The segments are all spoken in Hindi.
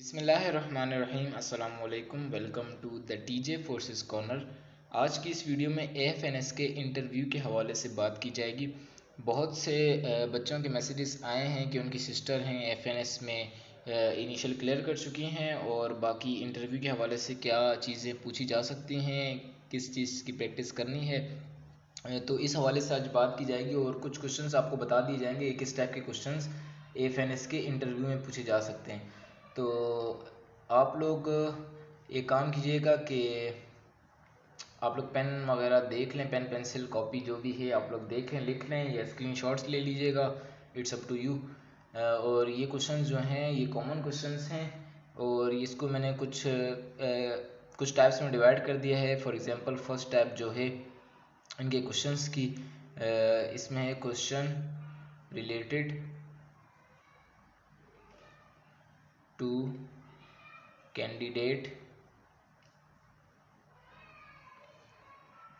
बिस्मिल्लाहिर्रहमानिर्रहीम अस्सलाम वालेकुम। Welcome to the TJ forces corner. आज की इस वीडियो में एएफएनएस के इंटरव्यू के हवाले से बात की जाएगी। बहुत से बच्चों के मैसेजेस आए हैं कि उनकी सिस्टर हैं एएफएनएस में इनिशियल क्लियर कर चुकी हैं और बाकी इंटरव्यू के हवाले से क्या चीज़ें पूछी जा सकती हैं, किस चीज़ की प्रैक्टिस करनी है, तो इस हवाले से आज बात की जाएगी और कुछ क्वेश्चंस आपको बता दिए जाएंगे किस टाइप के क्वेश्चंस एएफएनएस के इंटरव्यू में पूछे जा सकते हैं। तो आप लोग एक काम कीजिएगा कि आप लोग पेन वगैरह देख लें, पेन पेंसिल कॉपी जो भी है आप लोग देखें, लिख लें या स्क्रीनशॉट्स ले लीजिएगा, इट्स अप टू यू। और ये क्वेश्चंस जो हैं ये कॉमन क्वेश्चंस हैं और इसको मैंने कुछ टाइप्स में डिवाइड कर दिया है। फॉर एग्जांपल फर्स्ट टाइप जो है इनके क्वेश्चंस की, इसमें है question related to candidate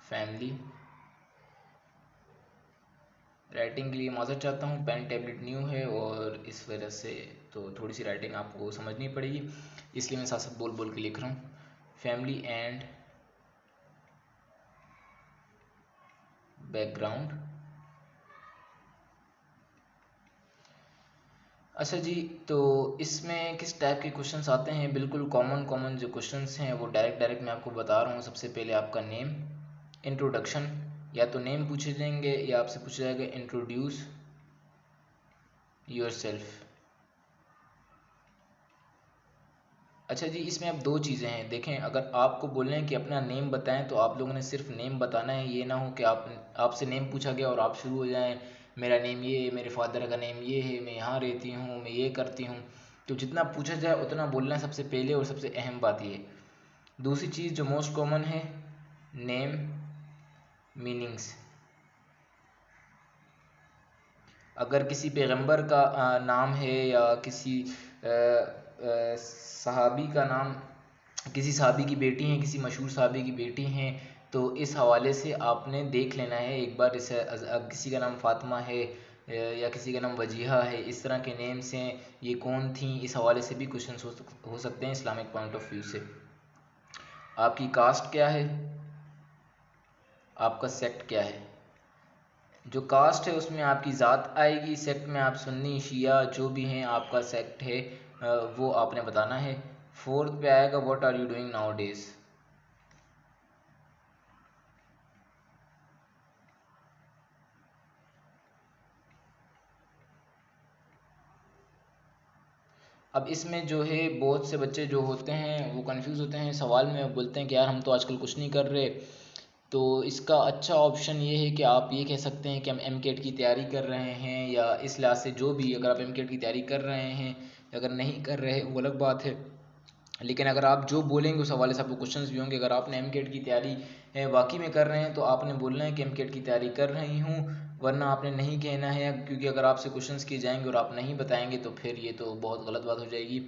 family. Writing के लिए माजरत चाहता हूँ, पेन टैबलेट न्यू है और इस वजह से तो थोड़ी सी राइटिंग आपको समझनी पड़ेगी, इसलिए मैं साथ साथ बोल बोल के लिख रहा हूँ। Family and background. अच्छा जी, तो इसमें किस टाइप के क्वेश्चंस आते हैं? बिल्कुल कॉमन जो क्वेश्चंस हैं वो डायरेक्ट मैं आपको बता रहा हूँ। सबसे पहले आपका नेम, इंट्रोडक्शन, या तो नेम पूछे जाएंगे या आपसे पूछा जाएगा इंट्रोड्यूस योरसेल्फ। अच्छा जी, इसमें अब दो चीज़ें हैं। देखें, अगर आपको बोलना है कि अपना नेम बताएं तो आप लोगों ने सिर्फ नेम बताना है। ये ना हो कि आपसे नेम पूछा गया और आप शुरू हो जाएं, मेरा नेम ये है, मेरे फादर का नेम ये है, मैं यहाँ रहती हूँ, मैं ये करती हूँ। तो जितना पूछा जाए उतना बोलना है सबसे पहले, और सबसे अहम बात ये। दूसरी चीज़ जो मोस्ट कॉमन है, नेम मीनिंग्स। अगर किसी पैगंबर का नाम है या किसी सहाबी का नाम, किसी सहाबी की बेटी हैं, किसी मशहूर सहाबी की बेटी हैं, तो इस हवाले से आपने देख लेना है एक बार। इसे किसी का नाम फ़ातिमा है या किसी का नाम वजीहा है, इस तरह के नेम्स हैं, ये कौन थी, इस हवाले से भी क्वेश्चन हो सकते हैं इस्लामिक पॉइंट ऑफ व्यू से। आपकी कास्ट क्या है, आपका सेक्ट क्या है। जो कास्ट है उसमें आपकी ज़ात आएगी, सेक्ट में आप सुन्नी शिया जो भी हैं, आपका सेक्ट है वो आपने बताना है। फोर्थ पे आएगा what are you doing nowadays. अब इसमें जो है बहुत से बच्चे जो होते हैं वो कंफ्यूज होते हैं सवाल में, बोलते हैं कि यार हम तो आजकल कुछ नहीं कर रहे। तो इसका अच्छा ऑप्शन ये है कि आप ये कह सकते हैं कि हम एमकेट की तैयारी कर रहे हैं, या इस लिहाज से जो भी, अगर आप एमकेट की तैयारी कर रहे हैं, अगर नहीं कर रहे वो अलग बात है। लेकिन अगर आप जो बोलेंगे उस हवाले से आपको क्वेश्चंस भी होंगे। अगर आपने एमकेट की तैयारी वाकई में कर रहे हैं तो आपने बोलना है कि एमकेट की तैयारी कर रही हूँ, वरना आपने नहीं कहना है, क्योंकि अगर आपसे क्वेश्चंस किए जाएंगे और आप नहीं बताएंगे तो फिर ये तो बहुत गलत बात हो जाएगी।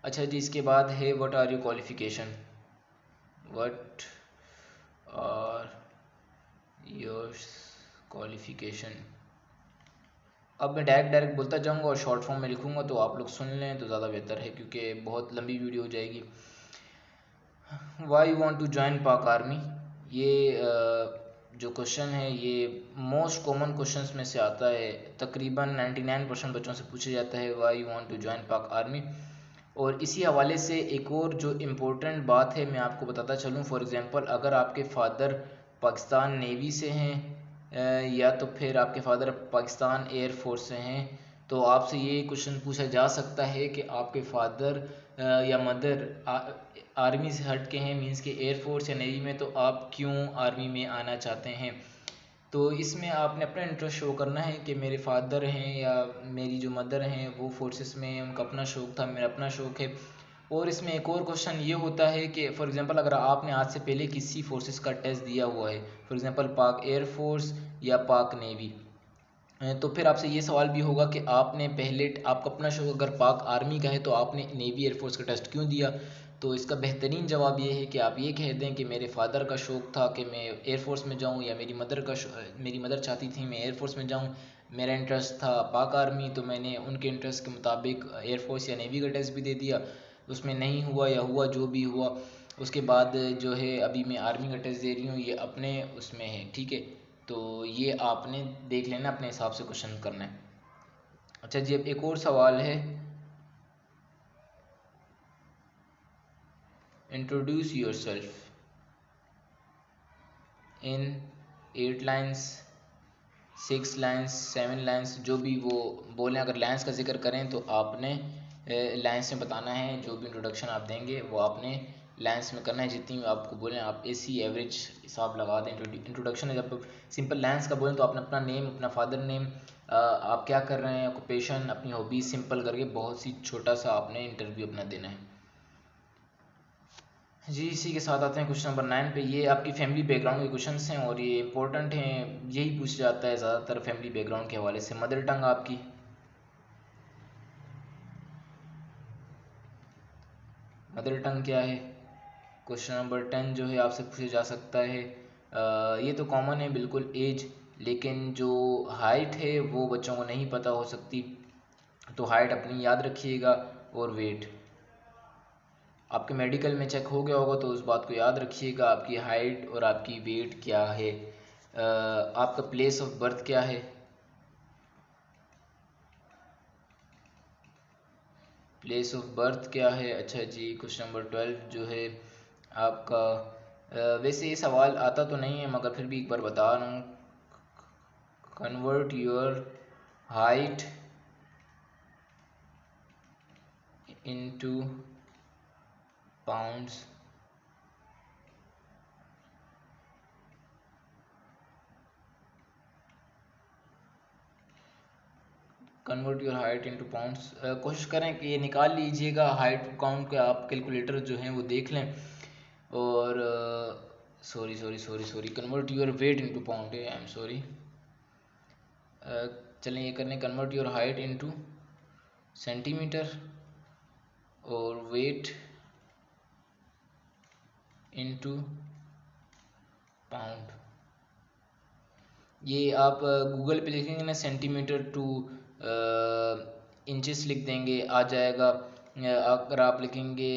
अच्छा जी, इसके बाद है what are your qualification, what are your qualification. अब मैं डायरेक्ट बोलता जाऊंगा और शॉर्ट फॉर्म में लिखूंगा, तो आप लोग सुन लें तो ज़्यादा बेहतर है क्योंकि बहुत लंबी वीडियो हो जाएगी। Why you want to join Pak army, ये जो क्वेश्चन है ये मोस्ट कॉमन क्वेश्चंस में से आता है। तकरीबन 99% बच्चों से पूछा जाता है why you want to join Pak army. और इसी हवाले से एक और जो इम्पोर्टेंट बात है मैं आपको बताता चलूँ। फॉर एग्ज़ाम्पल, अगर आपके फ़ादर पाकिस्तान नेवी से हैं या तो फिर आपके फादर पाकिस्तान एयर फोर्स से हैं, तो आपसे ये क्वेश्चन पूछा जा सकता है कि आपके फादर या मदर आर्मी से हट के हैं, मींस के एयर फोर्स या नेवी में, तो आप क्यों आर्मी में आना चाहते हैं। तो इसमें आपने अपना इंटरेस्ट शो करना है कि मेरे फादर हैं या मेरी जो मदर हैं वो फोर्सेस में, उनका अपना शौक़ था, मेरा अपना शौक़ है। और इसमें एक और क्वेश्चन ये होता है कि फॉर एग्जांपल अगर आपने आज से पहले किसी फोर्सेस का टेस्ट दिया हुआ है, फॉर एग्जांपल पाक एयर फोर्स या पाक नेवी, तो फिर आपसे ये सवाल भी होगा कि आपने पहले, आपका अपना शौक़ अगर पाक आर्मी का है तो आपने नेवी एयरफोर्स का टेस्ट क्यों दिया। तो इसका बेहतरीन जवाब ये है कि आप ये कह दें कि मेरे फादर का शौक़ था कि मैं एयरफोर्स में जाऊँ, या मेरी मदर चाहती थी मैं एयरफोर्स में जाऊँ, मेरा इंटरेस्ट था पाक आर्मी, तो मैंने उनके इंटरेस्ट के मुताबिक एयरफोर्स या नेवी का टेस्ट भी दे दिया। उसमें नहीं हुआ या हुआ जो भी हुआ, उसके बाद जो है अभी मैं आर्मी का टेस्ट दे रही हूँ, ये अपने उसमें है, ठीक है। तो ये आपने देख लेना, अपने हिसाब से क्वेश्चन करना है। अच्छा जी, अब एक और सवाल है, introduce your self in 8 lines, 6 lines, 7 lines, जो भी वो बोलें। अगर लाइन्स का जिक्र करें तो आपने लाइन्स में बताना है, जो भी इंट्रोडक्शन आप देंगे वो आपने लाइन्स में करना है। जितनी आपको बोलें आप ऐसी एवरेज हिसाब लगा दें। इंट्रोडक्शन है, जब सिंपल लाइन्स का बोलें तो आपने अपना नेम, अपना फादर नेम, आप क्या कर रहे हैं, ऑक्यूपेशन, अपनी हॉबीज सिंपल करके बहुत सी छोटा सा आपने इंटरव्यू अपना देना है जी। इसी के साथ आते हैं क्वेश्चन नंबर 9 पे। ये आपकी फैमिली बैकग्राउंड के क्वेश्चंस हैं और ये इंपॉर्टेंट हैं, यही पूछा जाता है ज़्यादातर फैमिली बैकग्राउंड के हवाले से। मदर टंग आपकी, मदर टंग क्या है? क्वेश्चन नंबर 10 जो है आपसे पूछा जा सकता है, ये तो कॉमन है बिल्कुल, एज, लेकिन जो हाइट है वो बच्चों को नहीं पता हो सकती, तो हाइट अपनी याद रखिएगा। और वेट आपके मेडिकल में चेक हो गया होगा, तो उस बात को याद रखिएगा, आपकी हाइट और आपकी वेट क्या है। आपका प्लेस ऑफ बर्थ क्या है? प्लेस ऑफ बर्थ क्या है? अच्छा जी, क्वेश्चन नंबर 12 जो है आपका, वैसे ये सवाल आता तो नहीं है मगर फिर भी एक बार बता रहा हूँ, convert your height into pounds. Convert your height into pounds, कोशिश करें कि ये निकाल लीजिएगा हाइट काउंट के, आप कैलकुलेटर जो हैं वो देख लें। और sorry sorry sorry sorry, convert your weight into pound है, आई एम सॉरी। चलें ये करने, convert your height into centimetre और वेट इनटू पाउंड। ये आप गूगल पे लिखेंगे ना सेंटीमीटर टू इंचेस लिख देंगे, आ जाएगा। अगर आप लिखेंगे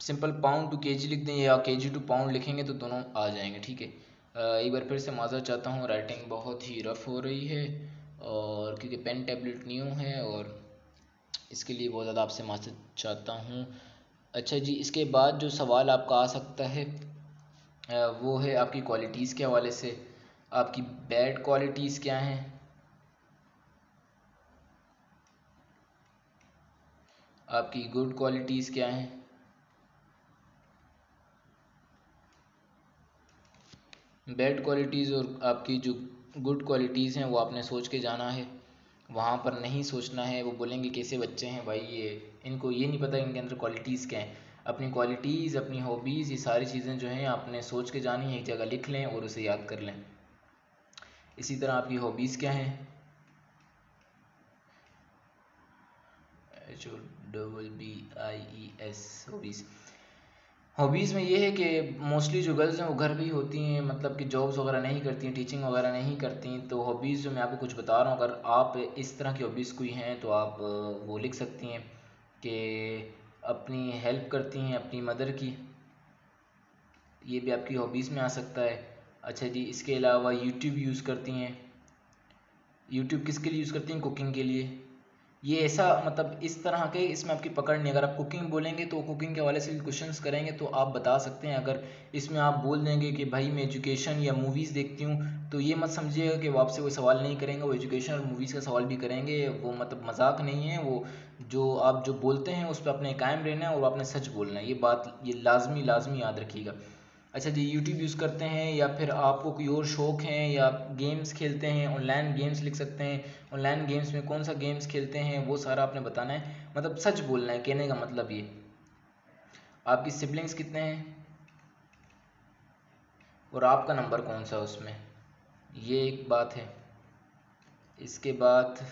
सिंपल पाउंड टू केजी लिख दें या केजी टू पाउंड लिखेंगे तो दोनों आ जाएंगे, ठीक है। एक बार फिर से माज़रत चाहता हूँ, राइटिंग बहुत ही रफ़ हो रही है और क्योंकि पेन टैबलेट न्यू है और इसके लिए बहुत ज़्यादा आपसे माफ़ी चाहता हूँ। अच्छा जी, इसके बाद जो सवाल आपका आ सकता है वो है आपकी क्वालिटीज़ के हवाले से। आपकी बैड क्वालिटीज़ क्या हैं? आपकी गुड क्वालिटीज़ क्या हैं? बैड क्वालिटीज़ और आपकी जो गुड क्वालिटीज़ हैं वो आपने सोच के जाना है, वहाँ पर नहीं सोचना है। वो बोलेंगे कैसे बच्चे हैं भाई ये, इनको ये नहीं पता इनके अंदर क्वालिटीज़ क्या हैं। अपनी क्वालिटीज़, अपनी हॉबीज़, ये सारी चीज़ें जो हैं आपने सोच के जानी है, एक जगह लिख लें और उसे याद कर लें। इसी तरह आपकी हॉबीज़ क्या हैं? HOBBIES, hobbies. हॉबीज़ में ये है कि मोस्टली जो गर्ल्स हैं वो घर भी होती हैं, मतलब कि जॉब्स वगैरह नहीं करती हैं, टीचिंग वगैरह नहीं करती हैं। तो हॉबीज़ जो मैं आपको कुछ बता रहा हूँ, अगर आप इस तरह की हॉबीज़ कोई हैं तो आप वो लिख सकती हैं कि अपनी हेल्प करती हैं अपनी मदर की, ये भी आपकी हॉबीज़ में आ सकता है। अच्छा जी, इसके अलावा यूट्यूब यूज़ करती हैं। यूट्यूब किसके लिए यूज़ करती हैं? कुकिंग के लिए। ये ऐसा मतलब इस तरह के, इसमें आपकी पकड़ नहीं। अगर आप कुकिंग बोलेंगे तो कुकिंग के हवाले से भी क्वेश्चंस करेंगे तो आप बता सकते हैं। अगर इसमें आप बोल देंगे कि भाई मैं एजुकेशन या मूवीज़ देखती हूँ, तो ये मत समझिएगा कि वो आपसे कोई सवाल नहीं करेंगे, वो एजुकेशन और मूवीज़ का सवाल भी करेंगे। वो मतलब मजाक नहीं है वो, जो आप जो बोलते हैं उस पर अपने कायम रहना है और आपने सच बोलना है, ये बात ये लाजमी लाजमी याद रखिएगा। अच्छा जी, यूट्यूब यूज़ करते हैं या फिर आपको कोई और शौक़ हैं या गेम्स खेलते हैं, ऑनलाइन गेम्स लिख सकते हैं। ऑनलाइन गेम्स में कौन सा गेम्स खेलते हैं वो सारा आपने बताना है, मतलब सच बोलना है, कहने का मतलब ये। आपकी सिबलिंग्स कितने हैं और आपका नंबर कौन सा उसमें, ये एक बात है। इसके बाद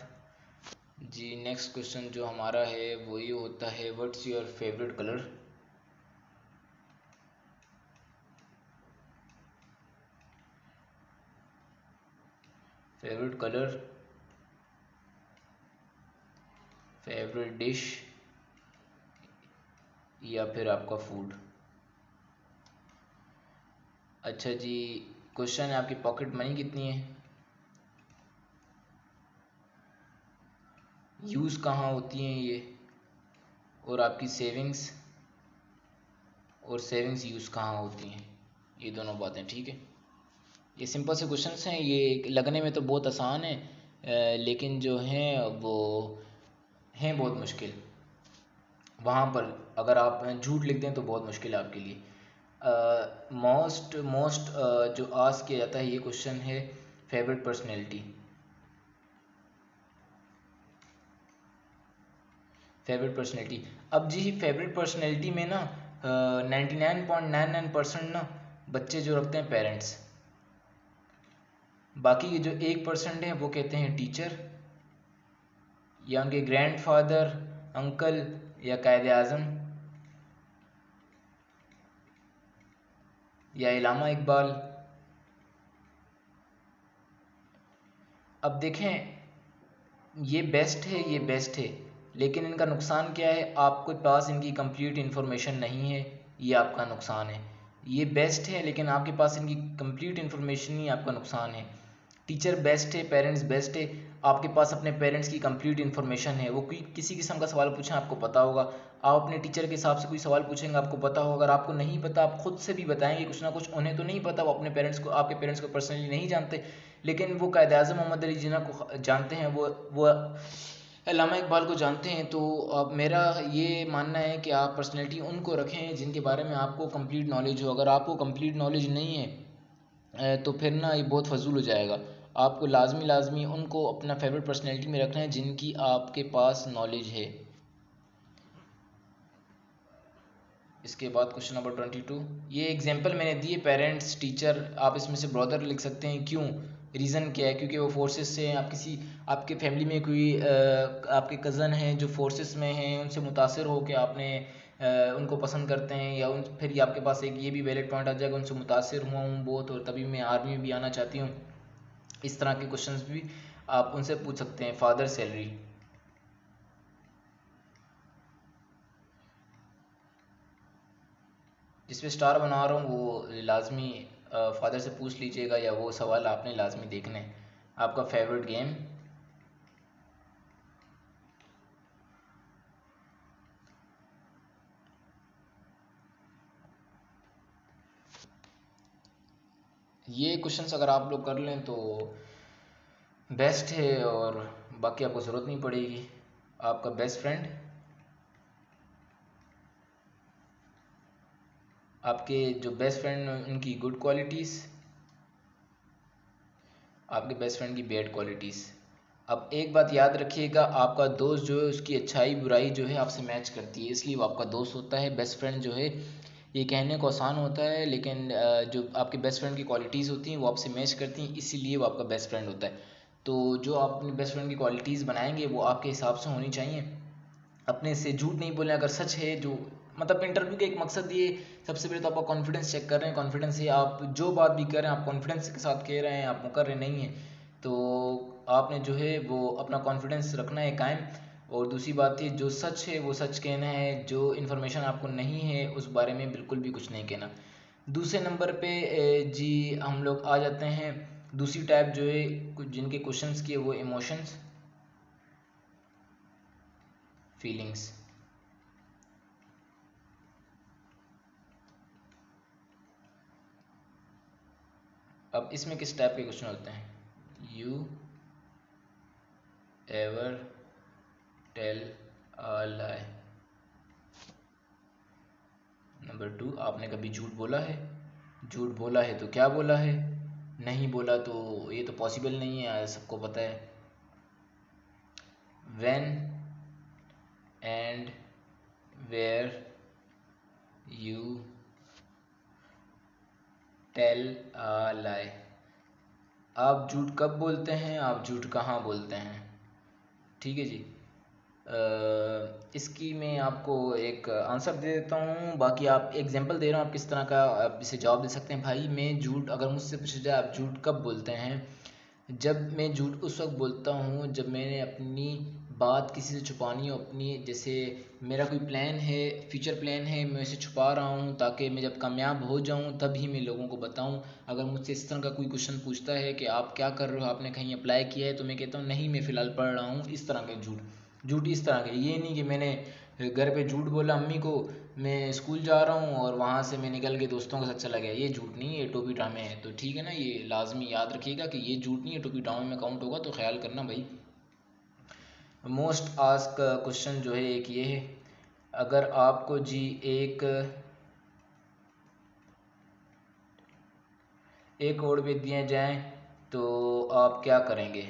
जी नेक्स्ट क्वेश्चन जो हमारा है वो ये होता है, what's your favourite colour? Favourite colour, favourite dish, या फिर आपका फूड। अच्छा जी, क्वेश्चन है आपकी पॉकेट मनी कितनी है, यूज़ कहाँ होती हैं ये, और आपकी सेविंग्स और सेविंग्स यूज़ कहाँ होती हैं, ये दोनों बातें। ठीक है, ये सिंपल से क्वेश्चंस हैं, ये लगने में तो बहुत आसान है लेकिन जो हैं वो हैं बहुत मुश्किल। वहाँ पर अगर आप झूठ लिख दें तो बहुत मुश्किल है आपके लिए। मोस्ट मोस्ट जो आस्क किया जाता है ये क्वेश्चन है फेवरेट पर्सनैलिटी। फेवरेट पर्सनैलिटी, अब जी फेवरेट पर्सनैलिटी में ना 99.99% ना बच्चे जो रखते हैं पेरेंट्स, बाकी के जो 1% है वो कहते हैं टीचर या उनके ग्रैंडफादर, अंकल या कायदे आज़म या इलामा इकबाल। अब देखें, ये बेस्ट है, ये बेस्ट है, लेकिन इनका नुकसान क्या है, आपके पास इनकी कंप्लीट इन्फॉर्मेशन नहीं है, ये आपका नुकसान है। ये बेस्ट है लेकिन आपके पास इनकी कंप्लीट इन्फॉर्मेशन ही आपका नुकसान है। टीचर बेस्ट है, पेरेंट्स बेस्ट है, आपके पास अपने पेरेंट्स की कंप्लीट इन्फॉर्मेशन है, वो कोई किसी किस्म का सवाल पूछें आपको पता होगा, आप अपने टीचर के हिसाब से कोई सवाल पूछेंगे आपको पता होगा। अगर आपको नहीं पता आप खुद से भी बताएंगे कुछ ना कुछ, उन्हें तो नहीं पता, वो अपने पेरेंट्स को, आपके पेरेंट्स को पर्सनली नहीं जानते, लेकिन वो कायदे आज़म मोहम्मद अली जिन्ना को जानते हैं, वो अल्लामा इकबाल को जानते हैं। तो अब मेरा ये मानना है कि आप पर्सनैलिटी उनको रखें जिनके बारे में आपको कंप्लीट नॉलेज हो। अगर आपको कंप्लीट नॉलेज नहीं है तो फिर ना ये बहुत फजूल हो जाएगा। आपको लाजमी उनको अपना फेवरेट पर्सनैलिटी में रखना है जिनकी आपके पास नॉलेज है। इसके बाद क्वेश्चन नंबर 22, ये एग्जांपल मैंने दिए पेरेंट्स, टीचर, आप इसमें से ब्रदर लिख सकते हैं। क्यों, रीज़न क्या है, क्योंकि वो फोर्सेस से हैं, आप किसी आपके फैमिली में कोई आपके कज़न हैं जो फोर्सेस में हैं, उनसे मुतासर हो के आपने उनको पसंद करते हैं, या उन फिर ये आपके पास एक ये भी वैलिड पॉइंट आ जाएगा उनसे मुतासर हुआ हूँ बहुत और तभी मैं आर्मी में भी आना चाहती हूँ। इस तरह के क्वेश्चंस भी आप उनसे पूछ सकते हैं। फादर सैलरी, जिस पे स्टार बना रहा हूँ वो लाजमी फादर से पूछ लीजिएगा, या वो सवाल आपने लाजमी देखने हैं। आपका फेवरेट गेम, ये क्वेश्चंस अगर आप लोग कर लें तो बेस्ट है और बाकी आपको ज़रूरत नहीं पड़ेगी। आपका बेस्ट फ्रेंड, आपके जो बेस्ट फ्रेंड उनकी गुड क्वालिटीज़, आपके बेस्ट फ्रेंड की बैड क्वालिटीज़। अब एक बात याद रखिएगा, आपका दोस्त जो है उसकी अच्छाई बुराई जो है आपसे मैच करती है, इसलिए वो आपका दोस्त होता है। बेस्ट फ्रेंड जो है ये कहने को आसान होता है, लेकिन जो आपके बेस्ट फ्रेंड की क्वालिटीज़ होती हैं वो आपसे मैच करती हैं, इसीलिए वो आपका बेस्ट फ्रेंड होता है। तो जो आप अपने बेस्ट फ्रेंड की क्वालिटीज़ बनाएंगे वो आपके हिसाब से होनी चाहिए। अपने से झूठ नहीं बोलें, अगर सच है जो, मतलब इंटरव्यू का एक मकसद ये, सबसे पहले तो आपका कॉन्फिडेंस चेक कर रहे हैं, कॉन्फिडेंस है, आप जो बात भी कर रहे हैं आप कॉन्फिडेंस के साथ कह रहे हैं, आप मुकर रहे नहीं हैं, तो आपने जो है वो अपना कॉन्फिडेंस रखना है कायम। और दूसरी बात है, जो सच है वो सच कहना है, जो इन्फॉर्मेशन आपको नहीं है उस बारे में बिल्कुल भी कुछ नहीं कहना। दूसरे नंबर पे जी हम लोग आ जाते हैं, दूसरी टाइप जो है कुछ जिनके क्वेश्चंस किए वो इमोशंस, फीलिंग्स। अब इसमें किस टाइप के क्वेश्चन होते हैं, you ever tell a lie. Number 2, आपने कभी झूठ बोला है, झूठ बोला है तो क्या बोला है, नहीं बोला तो ये तो पॉसिबल नहीं है, सबको पता है। When and where you tell a lie, आप झूठ कब बोलते हैं, आप झूठ कहाँ बोलते हैं। ठीक है जी, इसकी मैं आपको एक आंसर दे देता हूँ, बाकी आप एग्जांपल दे रहा हूँ, आप किस तरह का आप इसे जवाब दे सकते हैं। भाई मैं झूठ, अगर मुझसे पूछा जाए आप झूठ कब बोलते हैं, जब मैं झूठ उस वक्त बोलता हूँ जब मैंने अपनी बात किसी से छुपानी हो अपनी, जैसे मेरा कोई प्लान है, फ्यूचर प्लान है, मैं इसे छुपा रहा हूँ ताकि मैं जब कामयाब हो जाऊँ तभी मैं लोगों को बताऊँ। अगर मुझसे इस तरह का कोई क्वेश्चन पूछता है कि आप क्या कर रहे हो, आपने कहीं अप्लाई किया है, तो मैं कहता हूँ नहीं मैं फ़िलहाल पढ़ रहा हूँ। इस तरह के झूठ झूठ इस तरह के, ये नहीं कि मैंने घर पे झूठ बोला अम्मी को मैं स्कूल जा रहा हूँ और वहाँ से मैं निकल के दोस्तों के साथ चला गया, ये झूठ नहीं है, ये टोपी ड्रामे है। तो ठीक है ना, ये लाजमी याद रखिएगा कि ये झूठ नहीं है, टोपी ड्रामे में काउंट होगा, तो ख्याल करना भाई। मोस्ट आस्क क्वेश्चन जो है एक ये है, अगर आपको जी एक करोड़ रुपये दिए जाएं तो आप क्या करेंगे।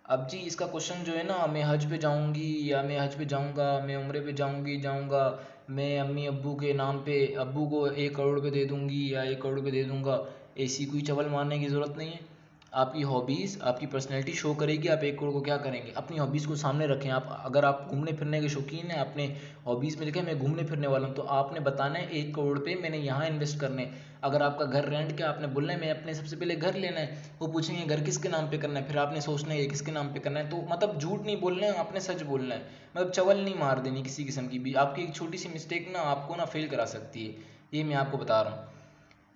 अब जी इसका क्वेश्चन जो है ना, मैं हज पे जाऊंगी या मैं हज पे जाऊंगा, मैं उम्रे पे जाऊंगा, मैं अम्मी अब्बू के नाम पे अब्बू को 1 करोड़ रुपये दे दूंगी या 1 करोड़ रुपये दे दूंगा, ऐसी कोई चवल मारने की ज़रूरत नहीं है। आपकी हॉबीज़ आपकी पर्सनैलिटी शो करेगी आप 1 करोड़ को क्या करेंगे। अपनी हॉबीज़ को सामने रखें। आप अगर आप घूमने फिरने के शौकीन हैं, आपने हॉबीज़ में लिखा है मैं घूमने फिरने वाला हूँ, तो आपने बताना है 1 करोड़ पे मैंने यहाँ इन्वेस्ट करने। अगर आपका घर रेंट के, आपने बोलना है मैं अपने सबसे पहले घर लेना है। वो पूछेंगे घर किसके नाम पे करना है, फिर आपने सोचना है किसके नाम पे करना है। तो मतलब झूठ नहीं बोलना है, आपने सच बोलना है। मतलब चवल नहीं मार देनी किसी किस्म की भी। आपकी एक छोटी सी मिस्टेक ना आपको ना फेल करा सकती है, ये मैं आपको बता रहा हूँ।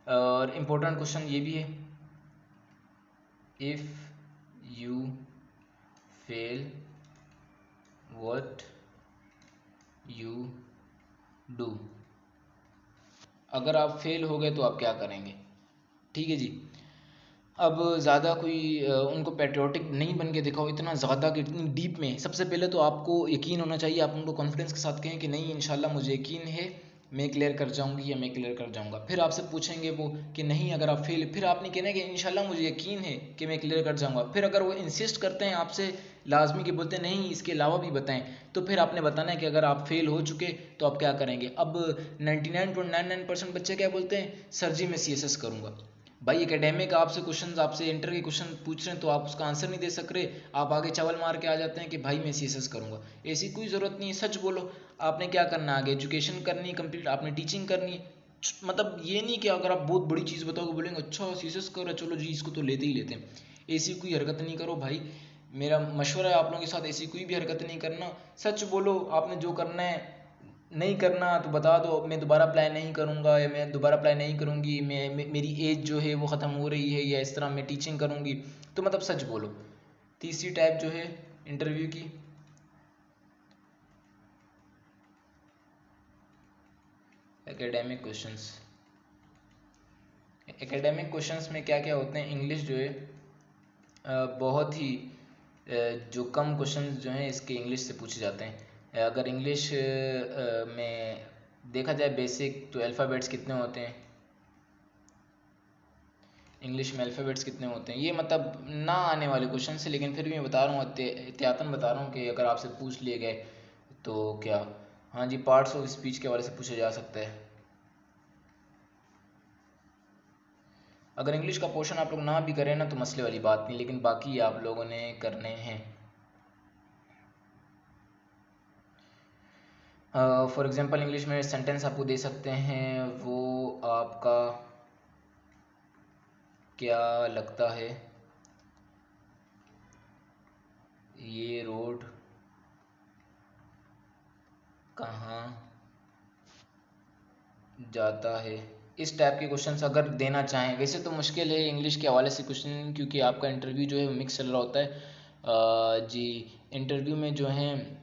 और इम्पोर्टेंट क्वेश्चन ये भी है, if you fail what you do. अगर आप फेल हो गए तो आप क्या करेंगे। ठीक है जी। अब ज़्यादा कोई उनको पैट्रियोटिक नहीं बन के दिखाओ इतना ज़्यादा कि इतनी डीप में। सबसे पहले तो आपको यकीन होना चाहिए, आप उनको कॉन्फिडेंस के साथ कहें कि नहीं इंशाल्लाह मुझे यकीन है मैं क्लियर कर जाऊंगी या मैं क्लियर कर जाऊंगा। फिर आपसे पूछेंगे वो कि नहीं अगर आप फेल, फिर आपने कहना है कि इंशाल्लाह मुझे यकीन है कि मैं क्लियर कर जाऊंगा। फिर अगर वो इंसिस्ट करते हैं आपसे लाजमी के बोलते हैं नहीं इसके अलावा भी बताएं, तो फिर आपने बताना है कि अगर आप फेल हो चुके तो आप क्या करेंगे। अब 99.99% बच्चे क्या बोलते हैं, सर जी मैं CSS करूँगा। भाई एकेडमिक आपसे क्वेश्चन, आपसे इंटर के क्वेश्चन पूछ रहे हैं तो आप उसका आंसर नहीं दे सक रहे, आप आगे चावल मार के आ जाते हैं कि भाई मैं CSS करूँगा। ऐसी कोई ज़रूरत नहीं है, सच बोलो। आपने क्या करना है आगे, एजुकेशन करनी है कंप्लीट, आपने टीचिंग करनी है। मतलब ये नहीं कि अगर आप बहुत बड़ी चीज़ बताओगे बोलेंगे अच्छा CSS कर रहे चलो जी इसको तो लेते ही लेते हैं। ऐसी कोई हरकत नहीं करो भाई, मेरा मशवरा है आप लोगों के साथ, ऐसी कोई भी हरकत नहीं करना। सच बोलो, आपने जो करना है नहीं करना तो बता दो मैं दोबारा अप्लाई नहीं करूँगा या मैं दोबारा अप्लाई नहीं करूँगी, मेरी एज जो है वो ख़त्म हो रही है या इस तरह मैं टीचिंग करूँगी। तो मतलब सच बोलो। तीसरी टाइप जो है इंटरव्यू की, एकेडमिक क्वेश्चंस। एकेडमिक क्वेश्चंस में क्या क्या होते हैं, इंग्लिश जो है बहुत ही जो कम क्वेश्चंस जो हैं इसके इंग्लिश से पूछे जाते हैं। अगर इंग्लिश में देखा जाए बेसिक, तो अल्फ़ाबेट्स कितने होते हैं, इंग्लिश में अल्फ़ाबेट्स कितने होते हैं, ये मतलब ना आने वाले क्वेश्चन से, लेकिन फिर भी मैं बता रहा हूँ, एहतियातन बता रहा हूँ कि अगर आपसे पूछ लिए गए तो क्या। हाँ जी, पार्ट्स ऑफ स्पीच के हवाले से पूछा जा सकता है। अगर इंग्लिश का पोर्शन आप लोग ना भी करें ना तो मसले वाली बात नहीं, लेकिन बाकी आप लोगों ने करने हैं। फॉर एग्जांपल इंग्लिश में सेंटेंस आपको दे सकते हैं, वो आपका क्या लगता है ये रोड कहाँ जाता है। इस टाइप के क्वेश्चंस अगर देना चाहें, वैसे तो मुश्किल है इंग्लिश के हवाले से क्वेश्चन, क्योंकि आपका इंटरव्यू जो है मिक्स चल रहा होता है। जी इंटरव्यू में जो है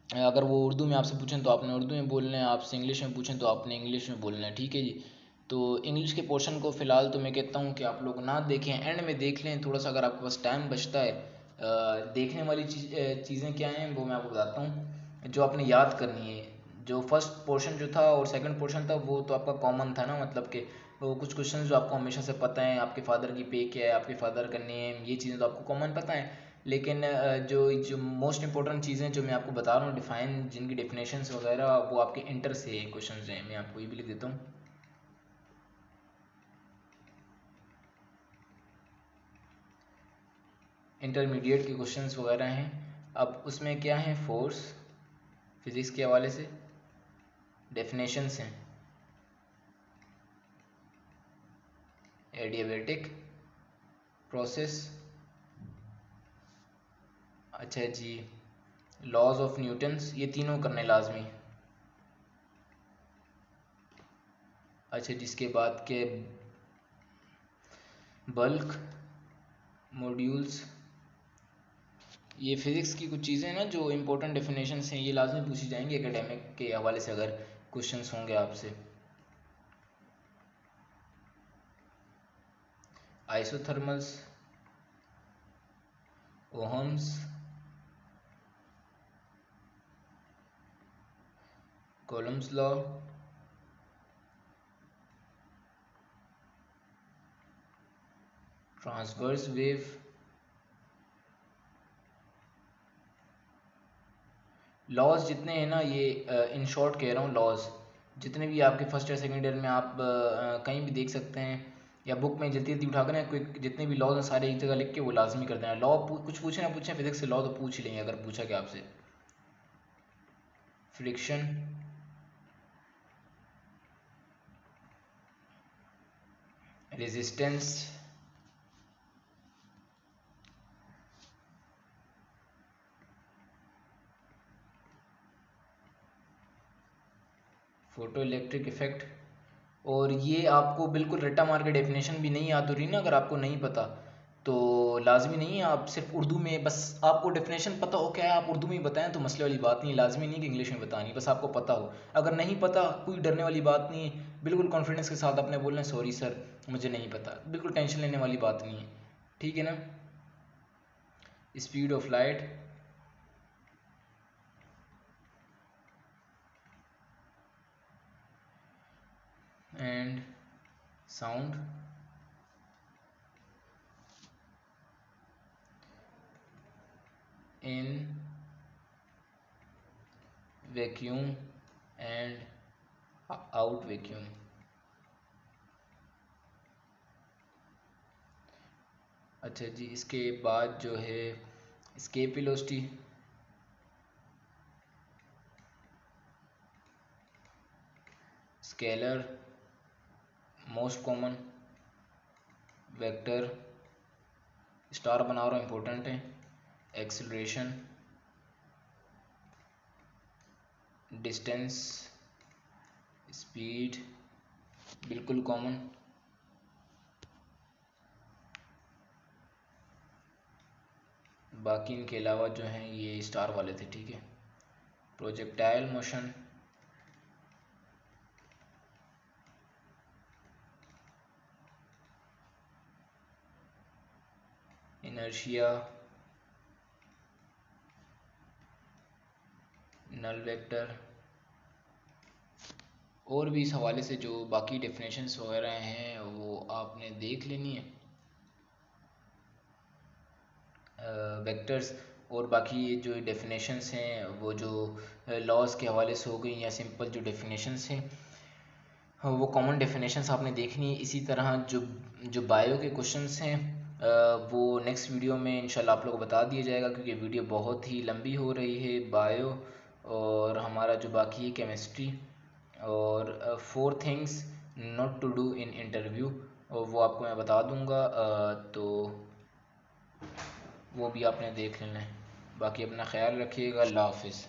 अगर वो उर्दू में आपसे पूछें तो आपने उर्दू में बोलना है, आपसे इंग्लिश में पूछें तो आपने इंग्लिश में बोलना है। ठीक है जी। तो इंग्लिश के पोर्शन को फ़िलहाल तो मैं कहता हूँ कि आप लोग ना देखें, एंड में देख लें थोड़ा सा, अगर आपके पास टाइम बचता है। देखने वाली चीज़ें क्या हैं वो मैं आपको बताता हूँ, जो आपने याद करनी है। जो फर्स्ट पोर्शन जो था और सेकंड पोर्शन था वो तो आपका कॉमन था ना, मतलब कि वो कुछ क्वेश्चन जो आपको हमेशा से पता है, आपके फादर की पे क्या है, आपके फादर का नेम, ये चीज़ें तो आपको कॉमन पता है। लेकिन जो जो मोस्ट इंपॉर्टेंट चीज़ें जो मैं आपको बता रहा हूँ डिफाइन, जिनकी डेफिनेशंस वगैरह, वो आपके इंटर से क्वेश्चन हैं। मैं आपको ये भी लिख देता हूँ, इंटरमीडिएट के क्वेश्चंस वगैरह हैं। अब उसमें क्या है, फोर्स फिज़िक्स के हवाले से डेफिनेशंस हैं, एडियाबेटिक प्रोसेस, अच्छा जी, लॉज ऑफ न्यूटन्स, ये तीनों करने लाजमी। अच्छा, जिसके बाद के बल्क मॉड्यूल्स, ये फिज़िक्स की कुछ चीज़ें हैं ना जो इम्पोर्टेंट डेफिनेशंस हैं, ये लाजमी पूछी जाएंगी एकेडमिक के हवाले से अगर क्वेश्चंस होंगे आपसे। Isothermals, Ohm's, Coulomb's law, transverse wave, laws जितने हैं ना ये इन शॉर्ट कह रहा हूँ, लॉज जितने भी आपके फर्स्ट या सेकंड ईयर में आप कहीं भी देख सकते हैं या बुक में जल्दी जल्दी उठा कर ना, कोई जितने भी लॉज हैं सारे एक जगह लिख के वो लाजमी कर देना। लॉ कुछ पूछे ना पूछे फिजिक्स से, लॉ तो पूछ ही लेंगे अगर पूछा क्या आपसे। Friction, resistance, photo electric effect. और ये आपको बिल्कुल रट्टा मार के डेफिनेशन भी नहीं याद हो रही ना, अगर आपको नहीं पता तो लाजमी नहीं है आप सिर्फ उर्दू में, बस आपको डेफिनेशन पता हो क्या है आप उर्दू में ही बताएं तो मसले वाली बात नहीं, लाजमी नहीं कि इंग्लिश में बतानी, बस आपको पता हो। अगर नहीं पता कोई डरने वाली बात नहीं है, बिल्कुल कॉन्फिडेंस के साथ आपने बोलना है सॉरी सर मुझे नहीं पता, बिल्कुल टेंशन लेने वाली बात नहीं है, ठीक है ना। Speed of light, and sound, in vacuum and out vacuum. अच्छा जी, इसके बाद जो है escape velocity, scalar, most common, vector, star बना रहा हूँ इंपॉर्टेंट है, एक्सेलरेशन, डिस्टेंस, स्पीड बिल्कुल कॉमन, बाकी इनके अलावा जो हैं ये स्टार वाले थे, ठीक है। Projectile motion, inertia, null vector. और भी इस हवाले से जो बाकी डेफिनेशंस वगैरह हैं वो आपने देख लेनी है, वेक्टर्स। और बाकी ये जो डेफिनेशंस हैं वो जो लॉज के हवाले से हो गई या सिंपल जो डेफिनेशंस हैं वो कॉमन डेफिनेशंस आपने देखनी है। इसी तरह जो जो बायो के क्वेश्चंस हैं वो नेक्स्ट वीडियो में इंशाल्लाह आप लोगों को बता दिया जाएगा, क्योंकि वीडियो बहुत ही लंबी हो रही है। बायो और हमारा जो बाकी है केमिस्ट्री और 4 things not to do in interview, वो आपको मैं बता दूंगा, तो वो भी आपने देख लेना है। बाकी अपना ख्याल रखिएगा, अल्लाह हाफिज़।